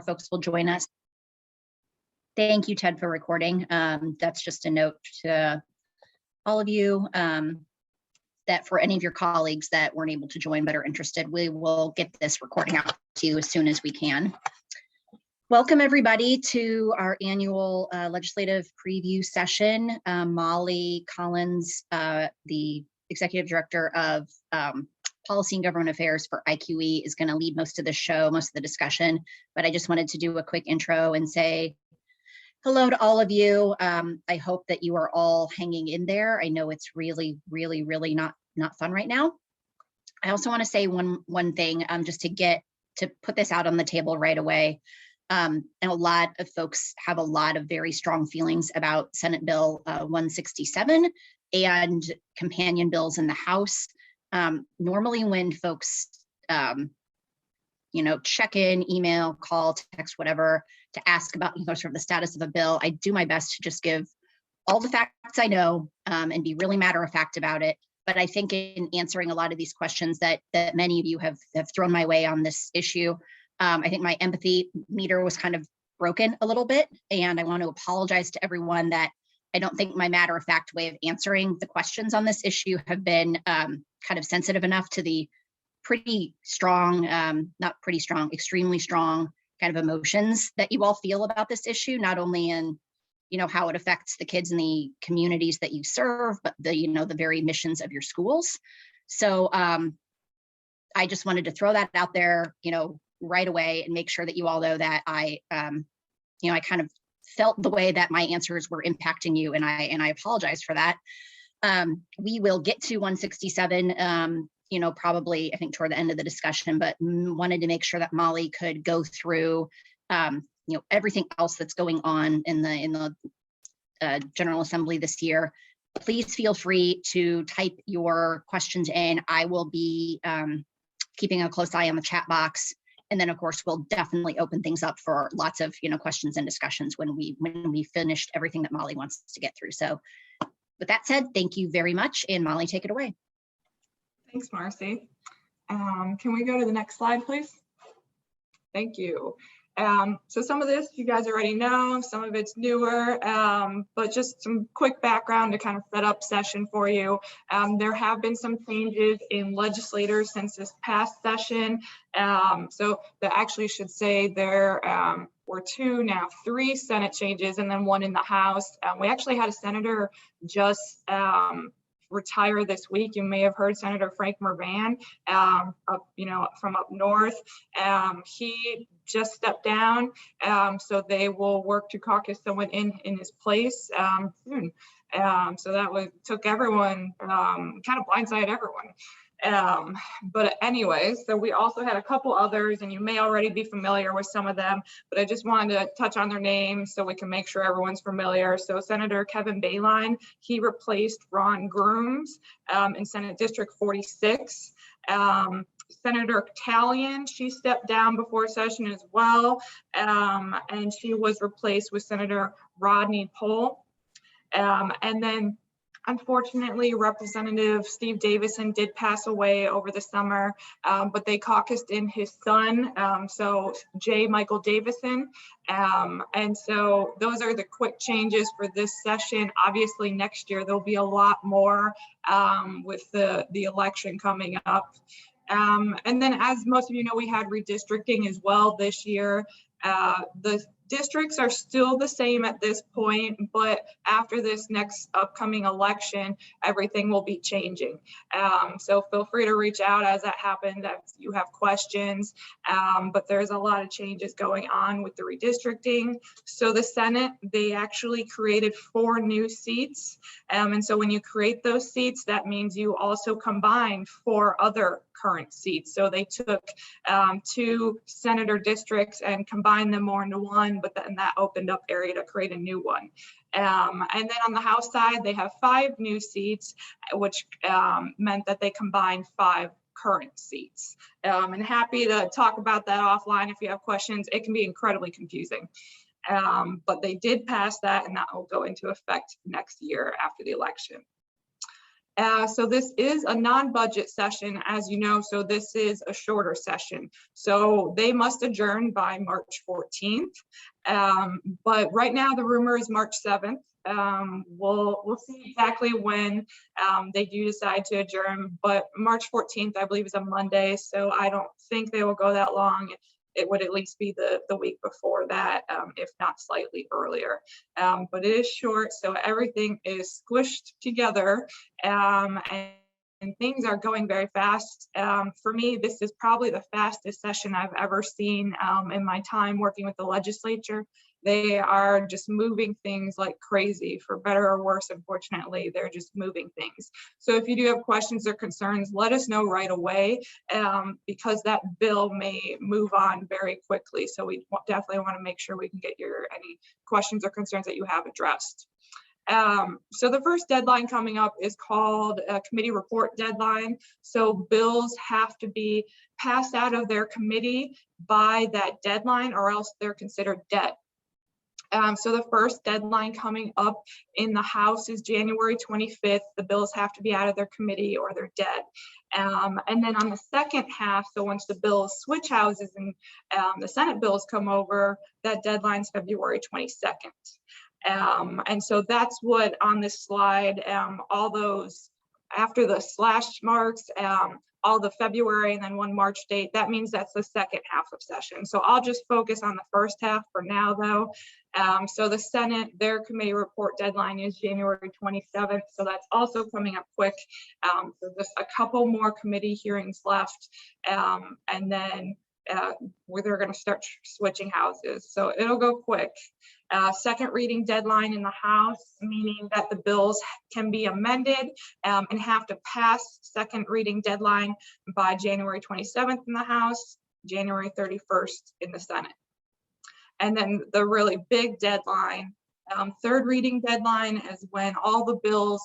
folks will join us. Thank you, Ted, for recording. That's just a note to all of you that for any of your colleagues that weren't able to join but are interested, we will get this recording out to you as soon as we can. Welcome everybody to our annual legislative preview session. Molly Collins, the Executive Director of Policy and Government Affairs for IQE, is going to lead most of the show, most of the discussion, but I just wanted to do a quick intro and say hello to all of you. I hope that you are all hanging in there. I know it's really not fun right now. I also want to say one thing, just to put this out on the table right away. And a lot of folks have a lot of very strong feelings about Senate Bill 167 and companion bills in the House. Normally when folks, check in, email, call, text, whatever, to ask about sort of the status of a bill, I do my best to just give all the facts I know and be really matter of fact about it. But I think in answering a lot of these questions that many of you have thrown my way on this issue, I think my empathy meter was kind of broken a little bit, and I want to apologize to everyone that I don't think my matter of fact way of answering the questions on this issue have been kind of sensitive enough to the pretty strong, not pretty strong, extremely strong kind of emotions that you all feel about this issue, not only in how it affects the kids in the communities that you serve, but the very missions of your schools. So I just wanted to throw that out there, right away and make sure that you all know that I kind of felt the way that my answers were impacting you, and I apologize for that. We will get to 167, probably I think toward the end of the discussion, but wanted to make sure that Molly could go through, everything else that's going on in the General Assembly this year. Please feel free to type your questions in. I will be keeping a close eye on the chat box. And then, of course, we'll definitely open things up for lots of questions and discussions when we finished everything that Molly wants to get through. So with that said, thank you very much. And Molly, take it away. Thanks, Marcy. Can we go to the next slide, please? Thank you. So some of this you guys already know, some of it's newer, but just some quick background to kind of set up session for you. There have been some changes in legislators since this past session. So that actually should say there were three Senate changes and then one in the House. We actually had a senator just retire this week. You may have heard Senator Frank Mervan, from up north. He just stepped down, so they will work to caucus someone in his place soon. So that took everyone, kind of blindsided everyone. But anyways, so we also had a couple others, and you may already be familiar with some of them, but I just wanted to touch on their names so we can make sure everyone's familiar. So Senator Kevin Bayline, he replaced Ron Grooms in Senate District 46. Senator Talion, she stepped down before session as well, and she was replaced with Senator Rodney Pohl. And then unfortunately, Representative Steve Davison did pass away over the summer, but they caucused in his son, so J. Michael Davison. And so those are the quick changes for this session. Obviously, next year there'll be a lot more with the election coming up. And then, as most of you know, we had redistricting as well this year. The districts are still the same at this point, but after this next upcoming election, everything will be changing. So feel free to reach out as that happens, if you have questions, but there's a lot of changes going on with the redistricting. So the Senate, they actually created 4 new seats. And so when you create those seats, that means you also combine 4 other current seats. So they took 2 senator districts and combined them more into one, but then that opened up area to create a new one. And then on the House side, they have 5 new seats, which meant that they combined 5 current seats. And happy to talk about that offline if you have questions. It can be incredibly confusing. But they did pass that, and that will go into effect next year after the election. So this is a non-budget session, as you know, so this is a shorter session. So they must adjourn by March 14th. But right now the rumor is March 7th. We'll see exactly when they do decide to adjourn, but March 14th, I believe, is a Monday, so I don't think they will go that long. It would at least be the week before that, if not slightly earlier. But it is short, so everything is squished together, and things are going very fast. For me, this is probably the fastest session I've ever seen in my time working with the legislature. They are just moving things like crazy, for better or worse. Unfortunately, they're just moving things. So if you do have questions or concerns, let us know right away, because that bill may move on very quickly. So we definitely want to make sure we can get any questions or concerns that you have addressed. So the first deadline coming up is called a committee report deadline. So bills have to be passed out of their committee by that deadline, or else they're considered dead. So the first deadline coming up in the House is January 25th. The bills have to be out of their committee or they're dead. And then on the second half, so once the bills switch houses and the Senate bills come over, that deadline's February 22nd. And so that's what on this slide, all those after the slash marks, all the February and then one March date, that means that's the second half of session. So I'll just focus on the first half for now though. So the Senate, their committee report deadline is January 27th. So that's also coming up quick. So just a couple more committee hearings left. And then where they're going to start switching houses. So it'll go quick. Second reading deadline in the House, meaning that the bills can be amended and have to pass second reading deadline by January 27th in the House, January 31st in the Senate. And then the really big deadline, third reading deadline, is when all the bills,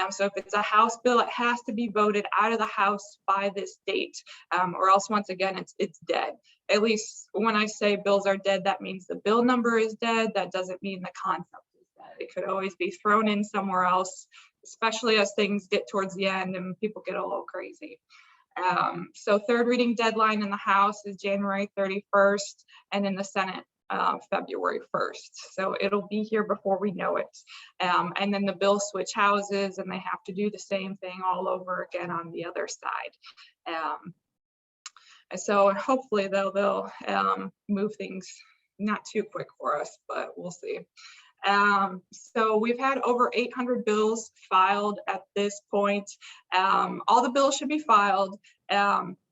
so if it's a House bill, it has to be voted out of the House by this date, or else once again, it's dead. At least when I say bills are dead, that means the bill number is dead. That doesn't mean the concept is dead. It could always be thrown in somewhere else, especially as things get towards the end and people get a little crazy. So third reading deadline in the House is January 31st, and in the Senate, February 1st. So it'll be here before we know it. And then the bills switch houses and they have to do the same thing all over again on the other side. And so hopefully they'll move things not too quick for us, but we'll see. So we've had over 800 bills filed at this point. All the bills should be filed.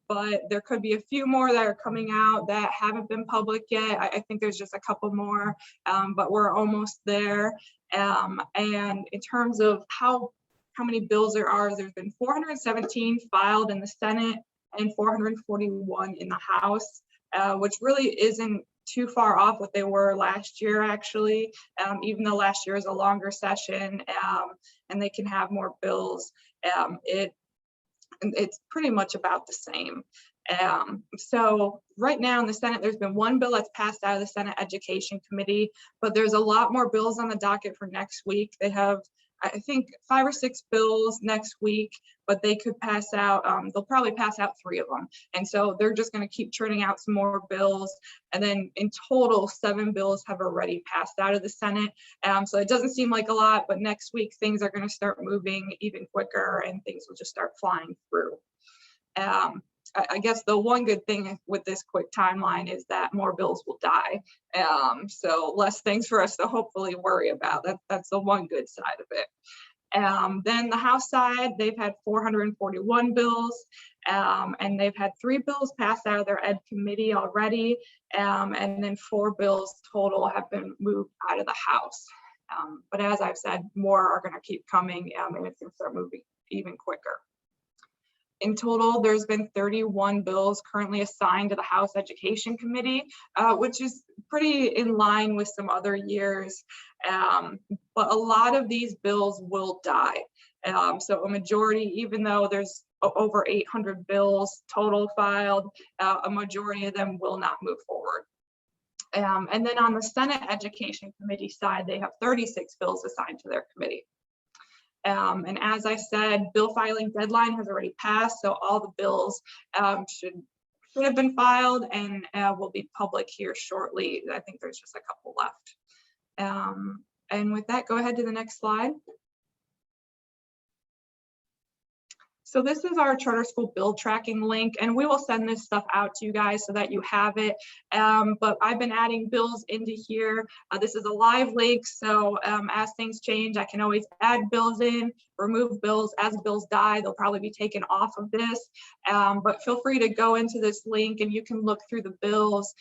But there could be a few more that are coming out that haven't been public yet. I think there's just a couple more, but we're almost there. And in terms of how many bills there are, there's been 417 filed in the Senate and 441 in the House, which really isn't too far off what they were last year, actually, even though last year is a longer session and they can have more bills. It's pretty much about the same. So right now in the Senate, there's been one bill that's passed out of the Senate Education Committee, but there's a lot more bills on the docket for next week. They have, I think, 5 or 6 bills next week, but they could pass out, they'll probably pass out 3 of them. And so they're just going to keep churning out some more bills. And then in total, 7 bills have already passed out of the Senate. So it doesn't seem like a lot, but next week things are going to start moving even quicker and things will just start flying through. I guess the one good thing with this quick timeline is that more bills will die. So less things for us to hopefully worry about. That's the one good side of it. Then the House side, they've had 441 bills, and they've had 3 bills passed out of their Ed committee already, and then 4 bills total have been moved out of the House. But as I've said, more are going to keep coming, and it's going to start moving even quicker. In total, there's been 31 bills currently assigned to the House Education Committee, which is pretty in line with some other years. But a lot of these bills will die. So a majority, even though there's over 800 bills total filed, a majority of them will not move forward. And then on the Senate Education Committee side, they have 36 bills assigned to their committee. And as I said, bill filing deadline has already passed, so all the bills should have been filed and will be public here shortly. I think there's just a couple left. And with that, go ahead to the next slide. So this is our charter school bill tracking link, and we will send this stuff out to you guys so that you have it. But I've been adding bills into here. This is a live link, so as things change, I can always add bills in, remove bills. As bills die, they'll probably be taken off of this. But feel free to go into this link and you can look through the bills,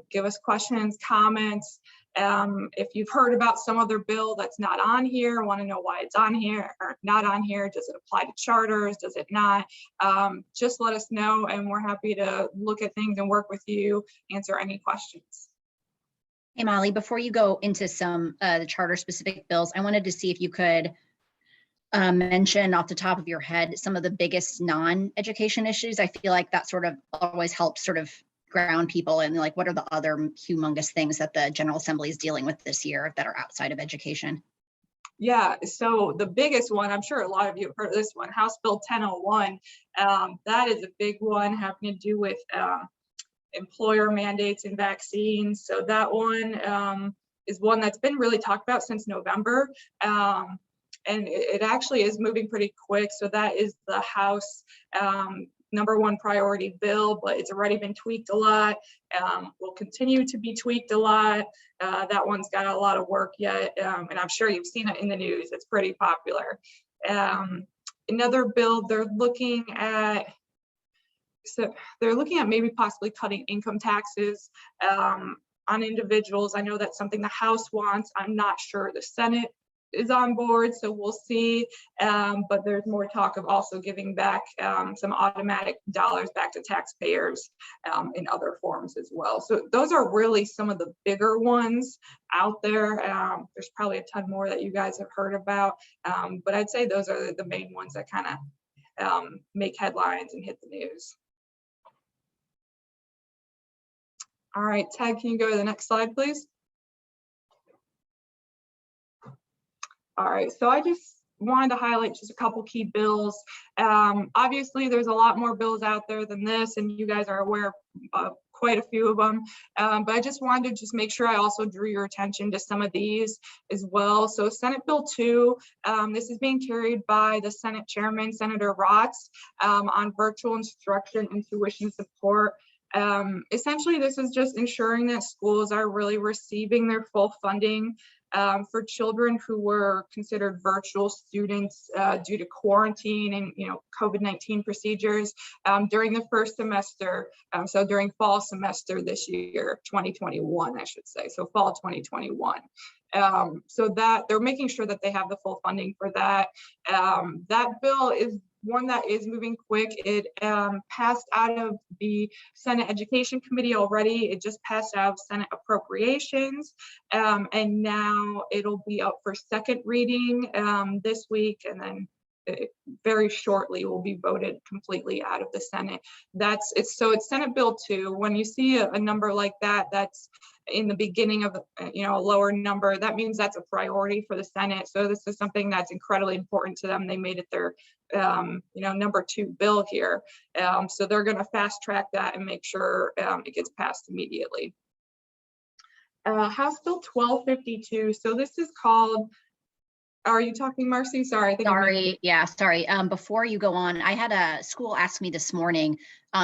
give us questions, comments. If you've heard about some other bill that's not on here, want to know why it's on here or not on here, does it apply to charters, does it not? Just let us know and we're happy to look at things and work with you, answer any questions. Hey, Molly, before you go into some the charter specific bills, I wanted to see if you could mention off the top of your head some of the biggest non-education issues. I feel like that sort of always helps sort of ground people and like what are the other humongous things that the General Assembly is dealing with this year that are outside of education? Yeah, so the biggest one, I'm sure a lot of you have heard of this one, House Bill 1001. That is a big one having to do with employer mandates and vaccines. So that one is one that's been really talked about since November. And it actually is moving pretty quick. So that is the House #1 priority bill, but it's already been tweaked a lot. Will continue to be tweaked a lot. That one's got a lot of work yet, and I'm sure you've seen it in the news. It's pretty popular. Another bill they're looking at, so they're looking at maybe possibly cutting income taxes on individuals. I know that's something the House wants. I'm not sure the Senate is on board, so we'll see. But there's more talk of also giving back some automatic dollars back to taxpayers in other forms as well. So those are really some of the bigger ones out there. There's probably a ton more that you guys have heard about, but I'd say those are the main ones that kind of make headlines and hit the news. All right, Ted, can you go to the next slide, please? All right, so I just wanted to highlight just a couple key bills. Obviously, there's a lot more bills out there than this, and you guys are aware of quite a few of them. But I just wanted to just make sure I also drew your attention to some of these as well. So Senate Bill 2, this is being carried by the Senate Chairman, Senator Rotz, on virtual instruction and tuition support. Essentially, this is just ensuring that schools are really receiving their full funding for children who were considered virtual students due to quarantine and COVID-19 procedures during the first semester. So during fall semester this year, 2021, I should say. So fall 2021. So that they're making sure that they have the full funding for that. That bill is one that is moving quick. It passed out of the Senate Education Committee already. It just passed out of Senate Appropriations, and now it'll be up for second reading this week, and then very shortly will be voted completely out of the Senate. So it's Senate Bill 2. When you see a number like that, that's in the beginning of a lower number, that means that's a priority for the Senate. So this is something that's incredibly important to them. They made it their number 2 bill here. So they're going to fast track that and make sure it gets passed immediately. House Bill 1252. So this is called, are you talking, Marcy? Sorry. Sorry. Before you go on, I had a school ask me this morning,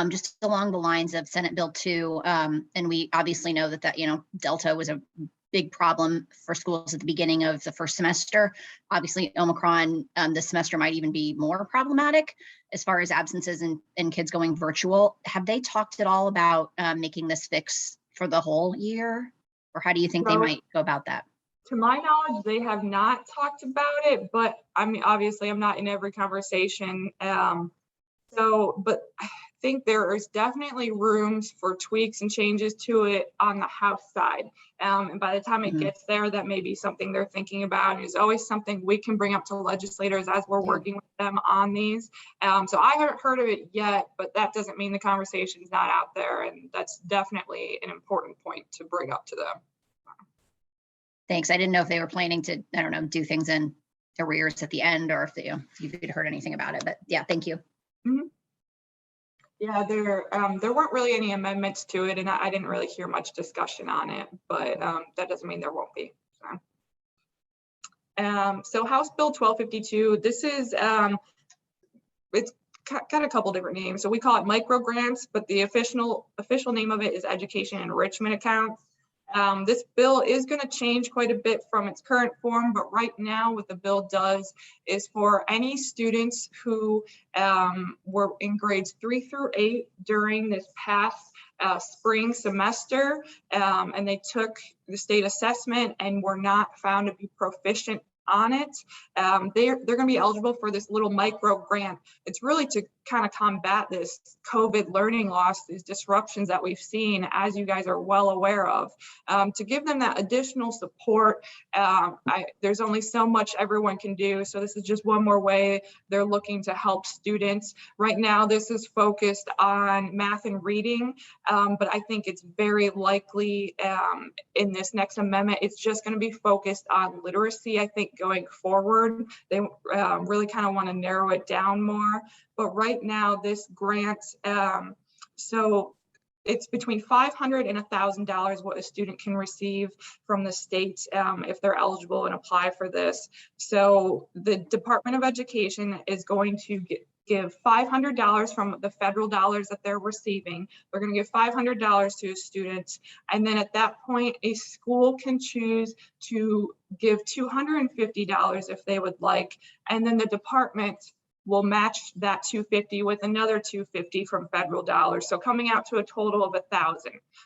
just along the lines of Senate Bill 2, and we obviously know that Delta was a big problem for schools at the beginning of the first semester. Obviously, Omicron this semester might even be more problematic as far as absences and kids going virtual. Have they talked at all about making this fix for the whole year, or how do you think they might go about that? To my knowledge, they have not talked about it, but I mean, obviously I'm not in every conversation. But I think there is definitely rooms for tweaks and changes to it on the House side. And by the time it gets there, that may be something they're thinking about. And it's always something we can bring up to legislators as we're working with them on these. So I haven't heard of it yet, but that doesn't mean the conversation's not out there. And that's definitely an important point to bring up to them. Thanks. I didn't know if they were planning to, do things in arrears at the end, or if you'd heard anything about it. But yeah, thank you. Mhm. Yeah, there weren't really any amendments to it, and I didn't really hear much discussion on it, but that doesn't mean there won't be. So House Bill 1252, this is, it's got a couple different names. So we call it micro grants, but the official name of it is education enrichment accounts. This bill is going to change quite a bit from its current form, but right now what the bill does is for any students who were in grades 3 through 8 during this past spring semester, and they took the state assessment and were not found to be proficient on it, they're going to be eligible for this little micro grant. It's really to kind of combat this COVID learning loss, these disruptions that we've seen, as you guys are well aware of, to give them that additional support. There's only so much everyone can do, so this is just one more way they're looking to help students. Right now, this is focused on math and reading, but I think it's very likely in this next amendment, it's just going to be focused on literacy. I think going forward, they really kind of want to narrow it down more. But right now, this grant, so it's between $500 and $1,000 what a student can receive from the state if they're eligible and apply for this. So the Department of Education is going to give $500 from the federal dollars that they're receiving. They're going to give $500 to a student. And then at that point, a school can choose to give $250 if they would like. And then the department will match that $250 with another $250 from federal dollars. So coming out to a total of $1,000.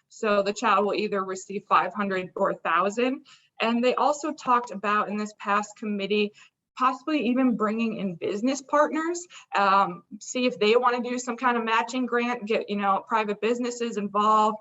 So the child will either receive $500 or $1,000. And they also talked about in this past committee, possibly even bringing in business partners, see if they want to do some kind of matching grant, get private businesses involved.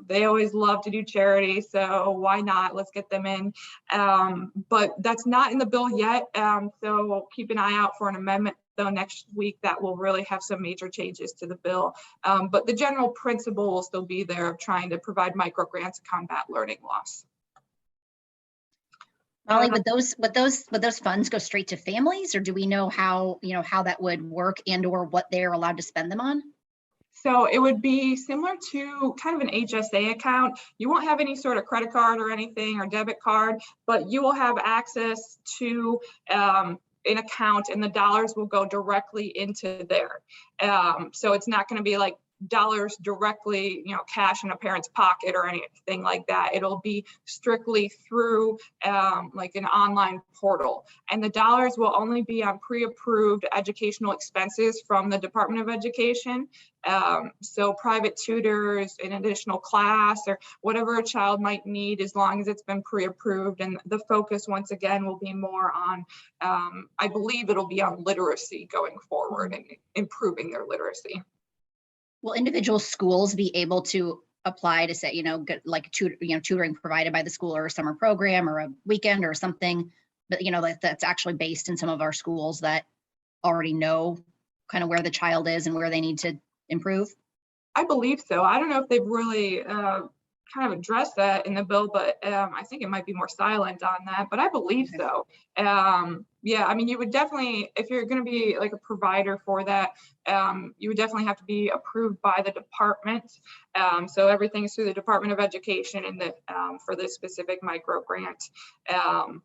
They always love to do charity, so why not? Let's get them in. But that's not in the bill yet, so we'll keep an eye out for an amendment though next week that will really have some major changes to the bill. But the general principle will still be there of trying to provide micro grants to combat learning loss. Molly, would those funds go straight to families, or do we know how that would work and or what they're allowed to spend them on? So it would be similar to kind of an HSA account. You won't have any sort of credit card or anything or debit card, but you will have access to an account, and the dollars will go directly into there. So it's not going to be like dollars directly, cash in a parent's pocket or anything like that. It'll be strictly through like an online portal, and the dollars will only be on pre-approved educational expenses from the Department of Education. So private tutors, an additional class, or whatever a child might need, as long as it's been pre-approved. And the focus once again will be more on, I believe it'll be on literacy going forward and improving their literacy. Will individual schools be able to apply to say, get like tutoring provided by the school, or a summer program or a weekend or something, but that's actually based in some of our schools that already know kind of where the child is and where they need to improve? I believe so. I don't know if they've really kind of addressed that in the bill, but I think it might be more silent on that, but I believe so. Yeah, I mean, you would definitely, if you're going to be like a provider for that, you would definitely have to be approved by the department. So everything's through the Department of Education and for this specific micro grant.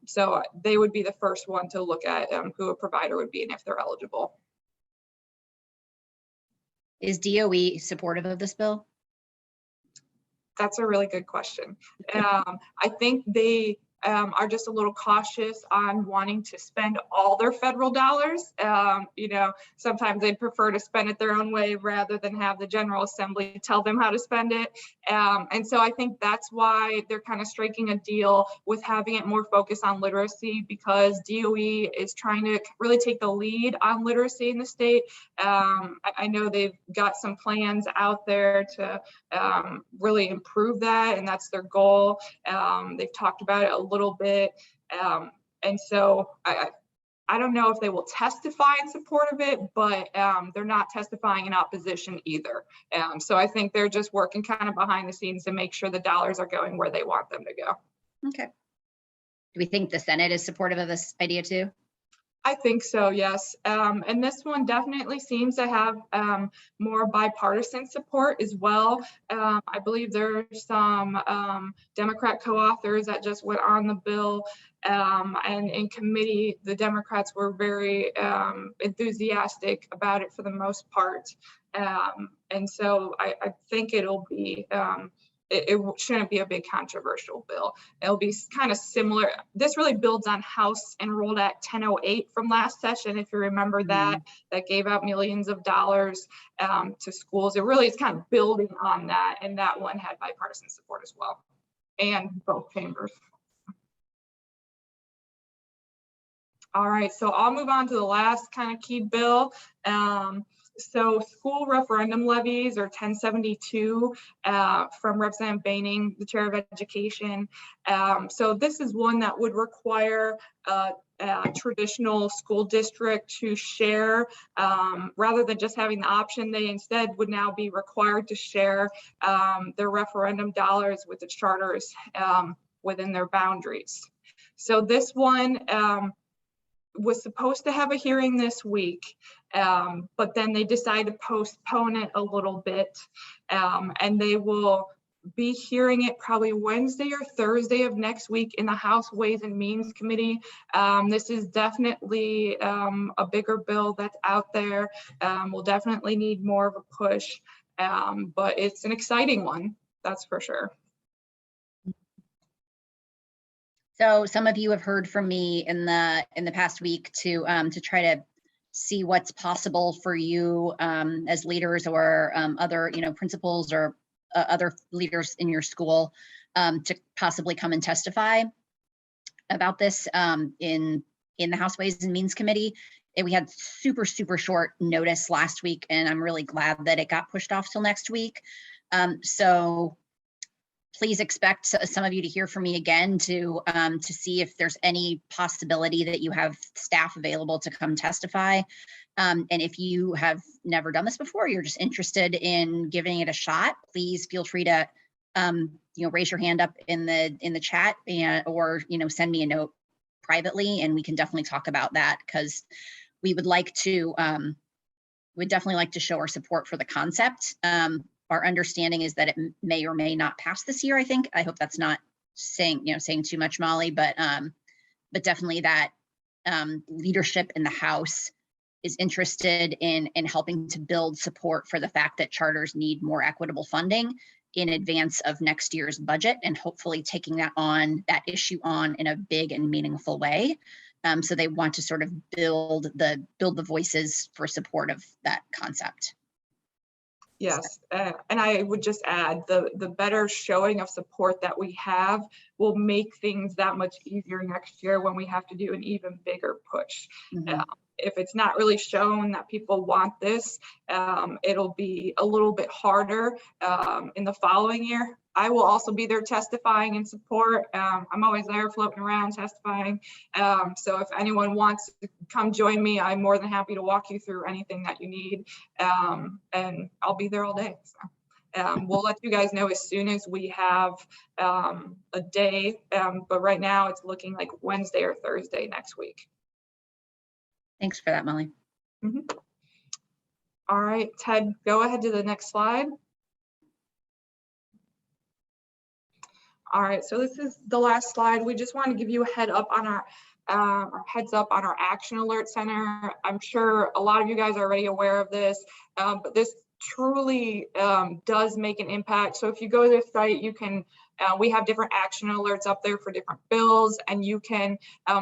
So they would be the first one to look at who a provider would be and if they're eligible. Is DOE supportive of this bill? That's a really good question. I think they are just a little cautious on wanting to spend all their federal dollars. Sometimes they'd prefer to spend it their own way rather than have the General Assembly tell them how to spend it. And so I think that's why they're kind of striking a deal with having it more focused on literacy, because DOE is trying to really take the lead on literacy in the state. I know they've got some plans out there to really improve that, and that's their goal. They've talked about it a little bit, and so I don't know if they will testify in support of it, but they're not testifying in opposition either. So I think they're just working kind of behind the scenes to make sure the dollars are going where they want them to go. Okay. Do we think the Senate is supportive of this idea too? I think so, yes. And this one definitely seems to have more bipartisan support as well. I believe there's some Democrat co-authors that just went on the bill. And in committee, the Democrats were very enthusiastic about it for the most part. And so I think it'll be, it shouldn't be a big controversial bill. It'll be kind of similar. This really builds on House Enrolled Act 1008 from last session. If you remember that, that gave out millions of dollars to schools. It really is kind of building on that. And that one had bipartisan support as well, and both chambers. All right, so I'll move on to the last kind of key bill. So school referendum levies, or 1072, from Representative Baining, the Chair of Education. So this is one that would require a traditional school district to share, rather than just having the option, they instead would now be required to share their referendum dollars with the charters within their boundaries. So this one was supposed to have a hearing this week, but then they decided to postpone it a little bit, and they will be hearing it probably Wednesday or Thursday of next week in the House Ways and Means Committee. This is definitely a bigger bill that's out there. We'll definitely need more of a push, but it's an exciting one, that's for sure. So some of you have heard from me in the past week to try to see what's possible for you as leaders or other principals or other leaders in your school to possibly come and testify about this in the House Ways and Means Committee. And we had super short notice last week, and I'm really glad that it got pushed off till next week. So please expect some of you to hear from me again to see if there's any possibility that you have staff available to come testify. And if you have never done this before, you're just interested in giving it a shot, please feel free to raise your hand up in the chat, or send me a note privately, and we can definitely talk about that, because we would like to we'd definitely like to show our support for the concept. Our understanding is that it may or may not pass this year. I hope that's not saying too much, Molly, but definitely that leadership in the House is interested in helping to build support for the fact that charters need more equitable funding in advance of next year's budget, and hopefully taking that issue on in a big and meaningful way. So they want to sort of build the voices for support of that concept. Yes, and I would just add, the better showing of support that we have will make things that much easier next year when we have to do an even bigger push. Mm-hmm. If it's not really shown that people want this, it'll be a little bit harder in the following year. I will also be there testifying in support. I'm always there floating around testifying. So if anyone wants to come join me, I'm more than happy to walk you through anything that you need. And I'll be there all day. So we'll let you guys know as soon as we have a day. But right now it's looking like Wednesday or Thursday next week. Thanks for that, Molly. Mm-hmm. All right, Ted, go ahead to the next slide. All right, so this is the last slide. We just want to give you a heads up on our Action Alert Center. I'm sure a lot of you guys are already aware of this, but this truly does make an impact. So if you go to the site, you can, we have different action alerts up there for different bills, and you can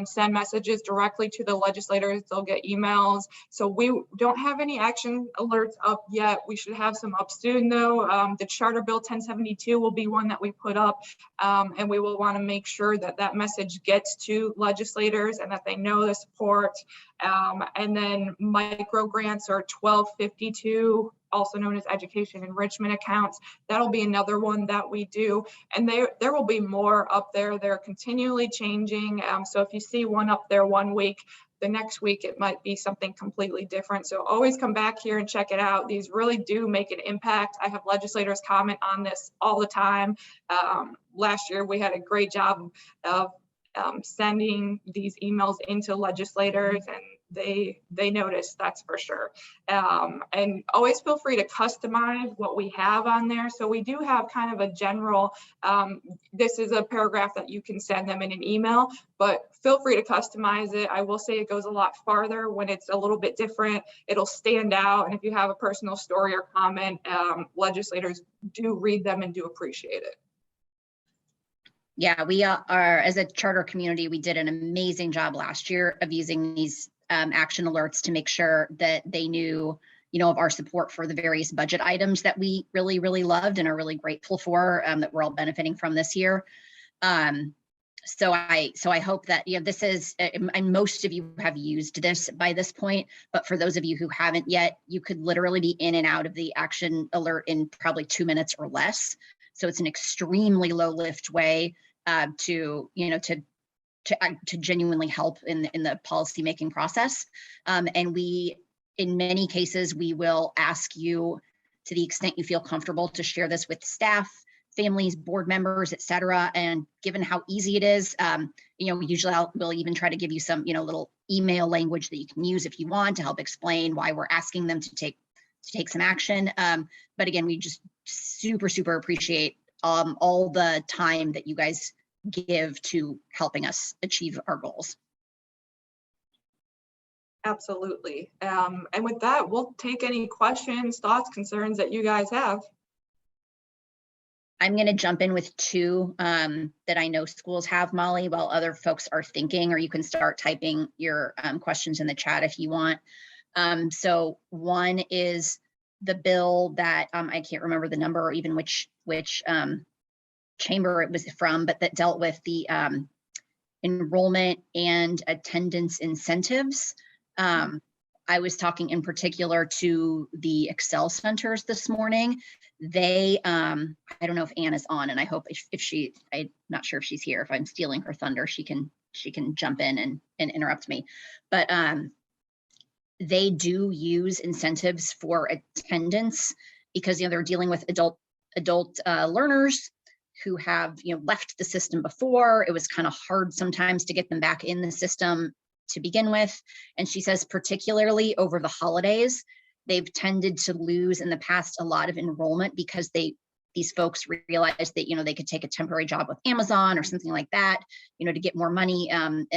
send messages directly to the legislators. They'll get emails. So we don't have any action alerts up yet. We should have some up soon though. The Charter Bill 1072 will be one that we put up, and we will want to make sure that that message gets to legislators and that they know the support. And then micro grants are 1252, also known as education enrichment accounts. That'll be another one that we do. And there will be more up there. They're continually changing. So if you see one up there one week, the next week it might be something completely different. So always come back here and check it out. These really do make an impact. I have legislators comment on this all the time. Last year we had a great job of sending these emails into legislators, and they notice, that's for sure. And always feel free to customize what we have on there. So we do have kind of a general, this is a paragraph that you can send them in an email, but feel free to customize it. I will say it goes a lot farther when it's a little bit different. It'll stand out. And if you have a personal story or comment, legislators do read them and do appreciate it. Yeah, we are, as a charter community, we did an amazing job last year of using these action alerts to make sure that they knew, of our support for the various budget items that we really, really loved and are really grateful for, that we're all benefiting from this year. So I hope that, this is, and most of you have used this by this point, but for those of you who haven't yet, you could literally be in and out of the action alert in probably 2 minutes or less. So it's an extremely low lift way to genuinely help in the policymaking process. And we, in many cases, we will ask you, to the extent you feel comfortable, to share this with staff, families, board members, et cetera. And given how easy it is, usually we'll even try to give you some, little email language that you can use if you want to help explain why we're asking them to take some action. But again, we just super, super appreciate all the time that you guys give to helping us achieve our goals. Absolutely. And with that, we'll take any questions, thoughts, concerns that you guys have. I'm going to jump in with two that I know schools have, Molly, while other folks are thinking, or you can start typing your questions in the chat if you want. So one is the bill that I can't remember the number or even which chamber it was from, but that dealt with the enrollment and attendance incentives. I was talking in particular to the Excel centers this morning. They, I don't know if Ann is on, and I hope if she, I'm not sure if she's here. If I'm stealing her thunder, she can jump in and interrupt me. But they do use incentives for attendance because they're dealing with adult learners who have left the system before. It was kind of hard sometimes to get them back in the system to begin with. And she says, particularly over the holidays, they've tended to lose in the past a lot of enrollment because these folks realized that they could take a temporary job with Amazon or something like that, to get more money. And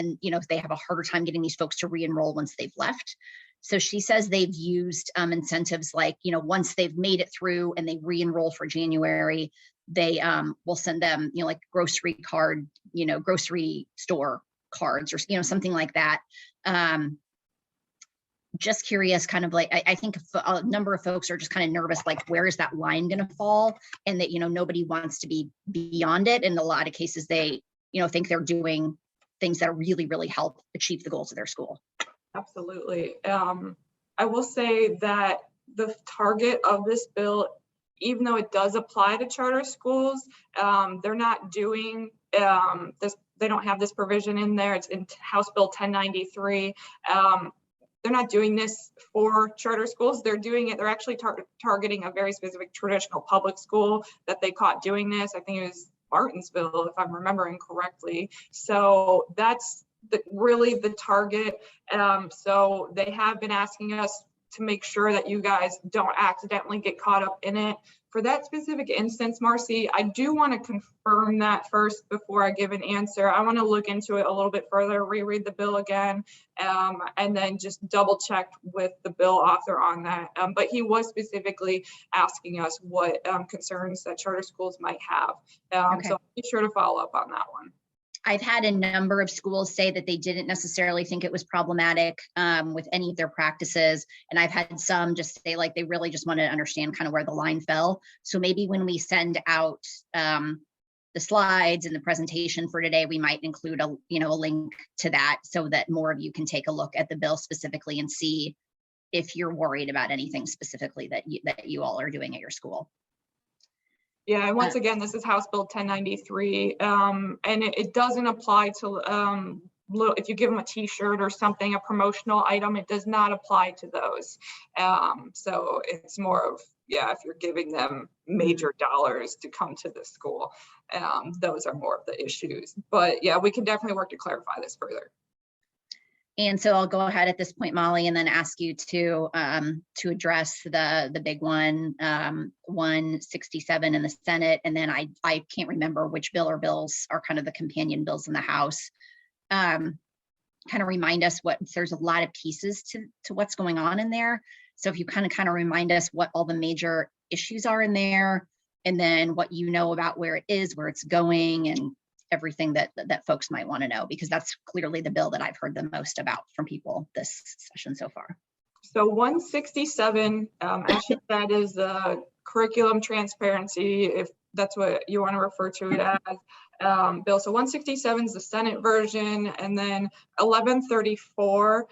they have a harder time getting these folks to re-enroll once they've left. So she says they've used incentives like, once they've made it through and they re-enroll for January, they will send them, like grocery card, grocery store cards or, something like that. Just curious, kind of like, I think a number of folks are just kind of nervous, like, where is that line going to fall? And that, nobody wants to be beyond it. In a lot of cases, they, think they're doing things that really, really help achieve the goals of their school. Absolutely. I will say that the target of this bill, even though it does apply to charter schools, they're not doing this. They don't have this provision in there. It's in House Bill 1093. They're not doing this for charter schools. They're doing it. They're actually targeting a very specific traditional public school that they caught doing this. I think it was Martinsville, if I'm remembering correctly. So that's really the target. So they have been asking us to make sure that you guys don't accidentally get caught up in it. For that specific instance, Marcy, I do want to confirm that first before I give an answer. I want to look into it a little bit further, reread the bill again, and then just double check with the bill author on that. But he was specifically asking us what concerns that charter schools might have. Okay. So be sure to follow up on that one. I've had a number of schools say that they didn't necessarily think it was problematic with any of their practices. And I've had some just say like they really just wanted to understand kind of where the line fell. So maybe when we send out the slides and the presentation for today, we might include a link to that so that more of you can take a look at the bill specifically and see if you're worried about anything specifically that you all are doing at your school. Yeah, and once again, this is House Bill 1093, and it doesn't apply to if you give them a T-shirt or something, a promotional item, it does not apply to those. So it's more of, if you're giving them major dollars to come to the school, those are more of the issues. But yeah, we can definitely work to clarify this further. And so I'll go ahead at this point, Molly, and then ask you to address the big one, 167 in the Senate. And then I can't remember which bill or bills are kind of the companion bills in the House. Kind of remind us there's a lot of pieces to what's going on in there. So if you kind of remind us what all the major issues are in there, and then what you know about where it is, where it's going, and everything that folks might want to know, because that's clearly the bill that I've heard the most about from people this session so far. So 167, actually that is the curriculum transparency, if that's what you want to refer to it as, bill. So 167 is the Senate version, and then 1134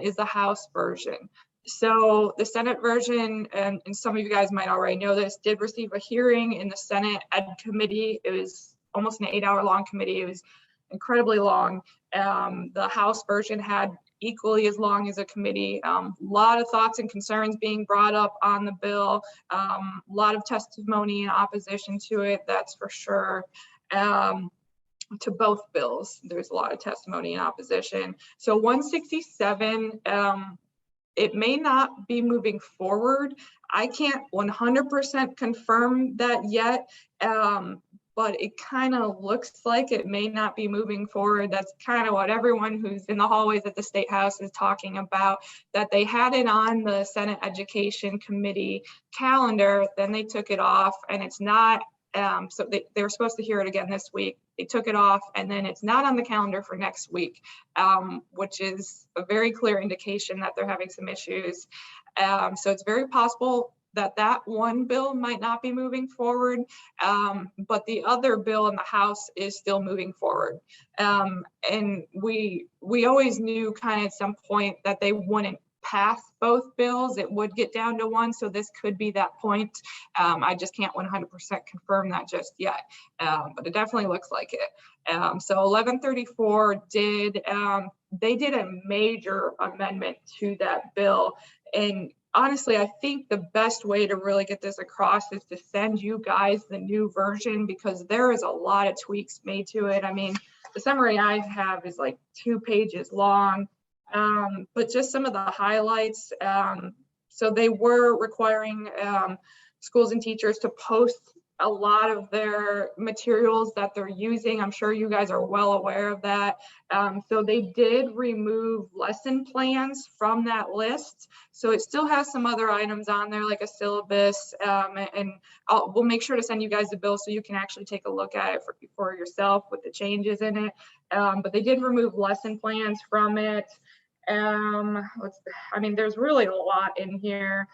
is the House version. So the Senate version, and some of you guys might already know this, did receive a hearing in the Senate Ed Committee. It was almost an 8-hour long committee. It was incredibly long. The House version had equally as long as a committee. A lot of thoughts and concerns being brought up on the bill. A lot of testimony in opposition to it, that's for sure. To both bills, there's a lot of testimony in opposition. So 167, it may not be moving forward. I can't 100% confirm that yet, but it kind of looks like it may not be moving forward. That's kind of what everyone who's in the hallways at the State House is talking about, that they had it on the Senate Education Committee calendar, then they took it off, and it's not, so they were supposed to hear it again this week. They took it off, and then it's not on the calendar for next week, which is a very clear indication that they're having some issues. So it's very possible that one bill might not be moving forward, but the other bill in the House is still moving forward. And we always knew kind of at some point that they wouldn't pass both bills. It would get down to one, so this could be that point. I just can't 100% confirm that just yet, but it definitely looks like it. So 1134 they did a major amendment to that bill, and honestly, I think the best way to really get this across is to send you guys the new version, because there is a lot of tweaks made to it. I mean, the summary I have is like 2 pages long, but just some of the highlights. So they were requiring schools and teachers to post a lot of their materials that they're using. I'm sure you guys are well aware of that. So they did remove lesson plans from that list. So it still has some other items on there, like a syllabus, and we'll make sure to send you guys the bill so you can actually take a look at it for yourself with the changes in it. But they did remove lesson plans from it. I mean, there's really a lot in here.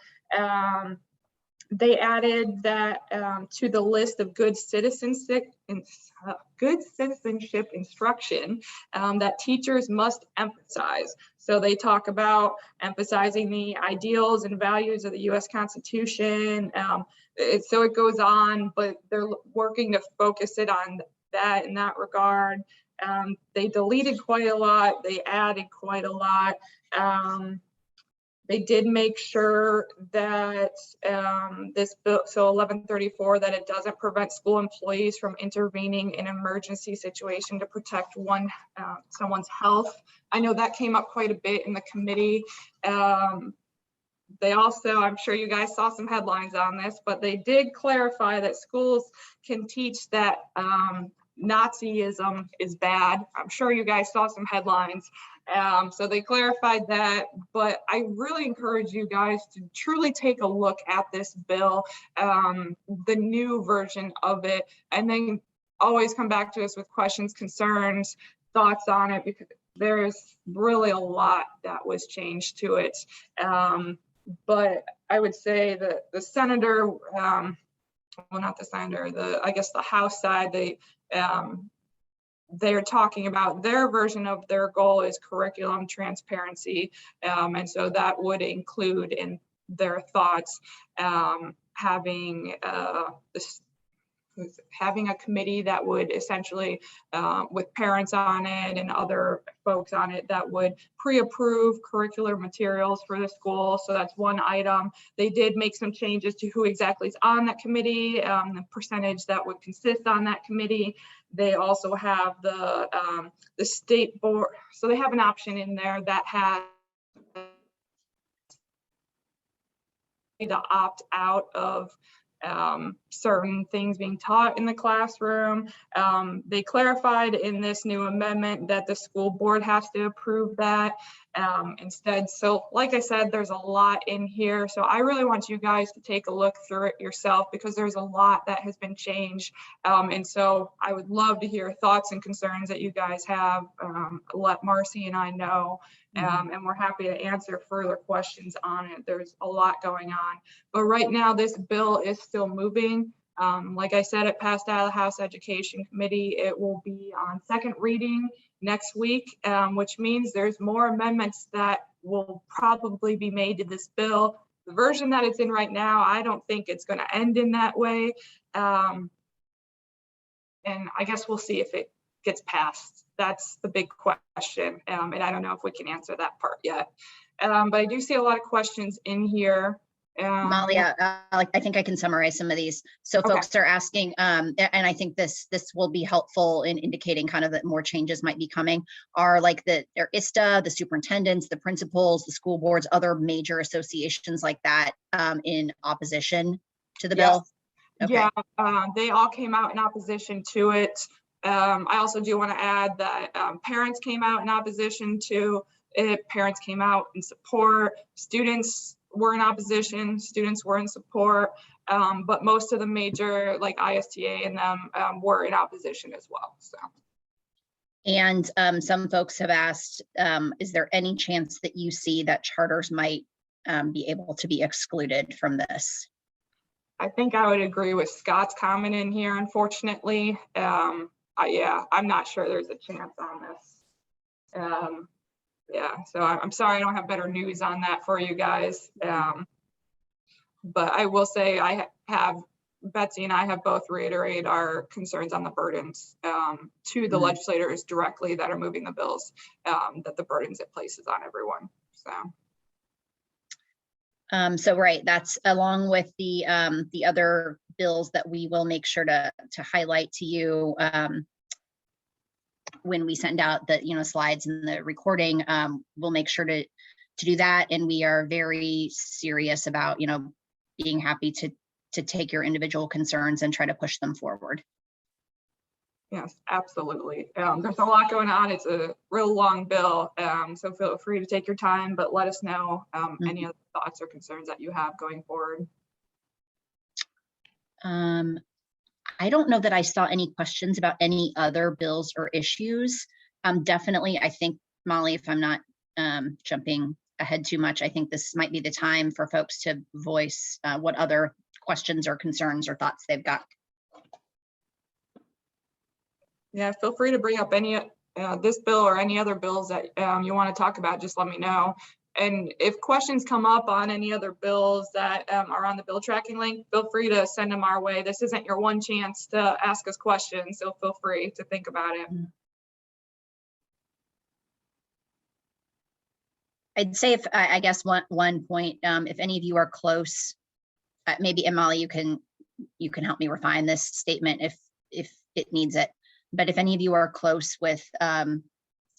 They added that to the list of good citizenship instruction that teachers must emphasize. So they talk about emphasizing the ideals and values of the U.S. Constitution. So it goes on, but they're working to focus it on that in that regard. They deleted quite a lot. They added quite a lot. They did make sure that this bill, so 1134, that it doesn't prevent school employees from intervening in an emergency situation to protect someone's health. I know that came up quite a bit in the committee. They also, I'm sure you guys saw some headlines on this, but they did clarify that schools can teach that Nazism is bad. I'm sure you guys saw some headlines. So they clarified that, but I really encourage you guys to truly take a look at this bill, the new version of it, and then always come back to us with questions, concerns, thoughts on it, because there's really a lot that was changed to it. But I would say that the senator, well, not the senator, I guess the House side, they're talking about their version of their goal is curriculum transparency. And so that would include in their thoughts having a committee that would essentially, with parents on it and other folks on it, that would pre-approve curricular materials for the school. So that's one item. They did make some changes to who exactly is on that committee, the percentage that would consist on that committee. They also have the state board, so they have an option in there that has to opt out of certain things being taught in the classroom. They clarified in this new amendment that the school board has to approve that instead. So like I said, there's a lot in here. So I really want you guys to take a look through it yourself, because there's a lot that has been changed. And so I would love to hear thoughts and concerns that you guys have. Let Marcy and I know. And we're happy to answer further questions on it. There's a lot going on. But right now, this bill is still moving. Like I said, it passed out of the House Education Committee. It will be on second reading next week, which means there's more amendments that will probably be made to this bill. The version that it's in right now, I don't think it's going to end in that way. And I guess we'll see if it gets passed. That's the big question. And I don't know if we can answer that part yet. But I do see a lot of questions in here. Molly, I think I can summarize some of these. So Okay. folks are asking, and I think this will be helpful in indicating kind of that more changes might be coming, are like their ISTA, the superintendents, the principals, the school boards, other major associations like that in opposition to the bill? Okay. Yeah, they all came out in opposition to it. I also do want to add that parents came out in opposition to it. Parents came out in support. Students were in opposition. Students were in support. But most of the major, like ISTA and them, were in opposition as well. So. And some folks have asked, is there any chance that you see that charters might be able to be excluded from this? I think I would agree with Scott's comment in here, unfortunately. Yeah, I'm not sure there's a chance on this. Yeah, so I'm sorry I don't have better news on that for you guys. But I will say Betsy and I have both reiterated our concerns on the burdens to the legislators directly that are moving the bills, that the burdens it places on everyone, so. So right, that's along with the other bills that we will make sure to highlight to you when we send out the slides and the recording. We'll make sure to do that, and we are very serious about being happy to take your individual concerns and try to push them forward. Yes, absolutely. There's a lot going on. It's a real long bill, so feel free to take your time, but let us know any other thoughts or concerns that you have going forward. I don't know that I saw any questions about any other bills or issues. Definitely, I think, Molly, if I'm not jumping ahead too much, I think this might be the time for folks to voice what other questions or concerns or thoughts they've got. Yeah, feel free to bring up any this bill or any other bills that you want to talk about. Just let me know. And if questions come up on any other bills that are on the bill tracking link, feel free to send them our way. This isn't your one chance to ask us questions, so feel free to think about it. I'd say if I guess one point, if any of you are close, maybe, and Molly, you can help me refine this statement if it needs it. But if any of you are close with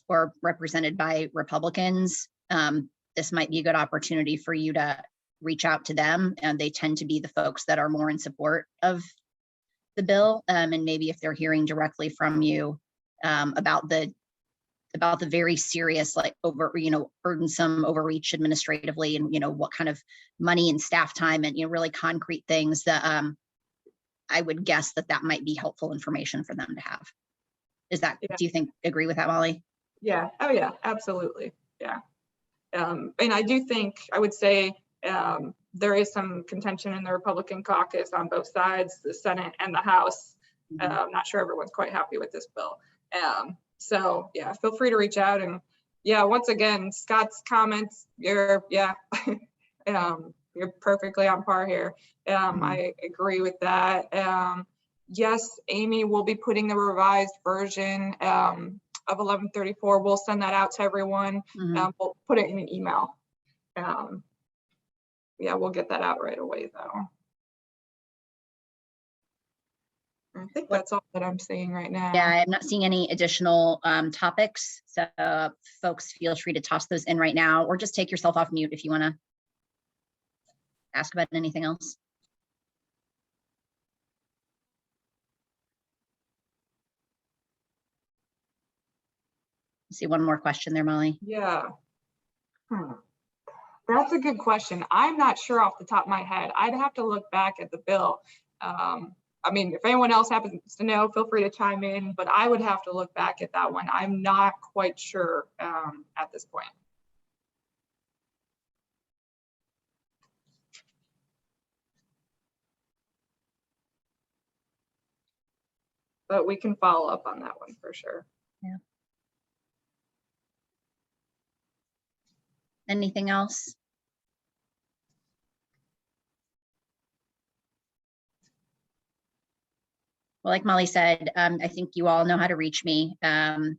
or represented by Republicans, this might be a good opportunity for you to reach out to them. And they tend to be the folks that are more in support of the bill. And maybe if they're hearing directly from you about the very serious, like burdensome overreach administratively, and what kind of money and staff time and really concrete things that I would guess that might be helpful information for them to have. Is that, do you agree with that, Molly? Yeah. Oh yeah, absolutely. Yeah. And I do think, I would say there is some contention in the Republican caucus on both sides, the Senate and the House. I'm not sure everyone's quite happy with this bill. So yeah, feel free to reach out. And yeah, once again, Scott's comments, you're perfectly on par here. I agree with that. Yes, Amy will be putting the revised version of 1134. We'll send that out to everyone. We'll put it in an email. Yeah, we'll get that out right away though. I think that's all that I'm seeing right now. Yeah, I'm not seeing any additional topics. So folks, feel free to toss those in right now, or just take yourself off mute if you want to ask about anything else. See one more question there, Molly. Yeah. That's a good question. I'm not sure off the top of my head. I'd have to look back at the bill. I mean, if anyone else happens to know, feel free to chime in, but I would have to look back at that one. I'm not quite sure at this point. But we can follow up on that one for sure. Yeah. Anything else? Well, like Molly said, I think you all know how to reach me. And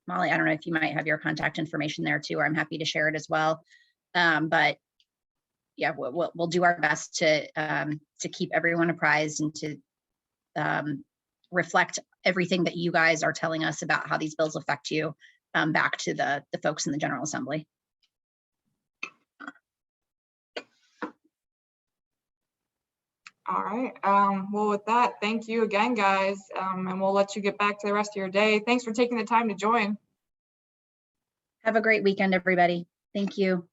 Molly, I don't know if you might have your contact information there too, or I'm happy to share it as well. But yeah, we'll do our best to keep everyone apprised and to reflect everything that you guys are telling us about how these bills affect you back to the folks in the General Assembly. All right. Well, with that, thank you again, guys. And we'll let you get back to the rest of your day. Thanks for taking the time to join. Have a great weekend, everybody. Thank you.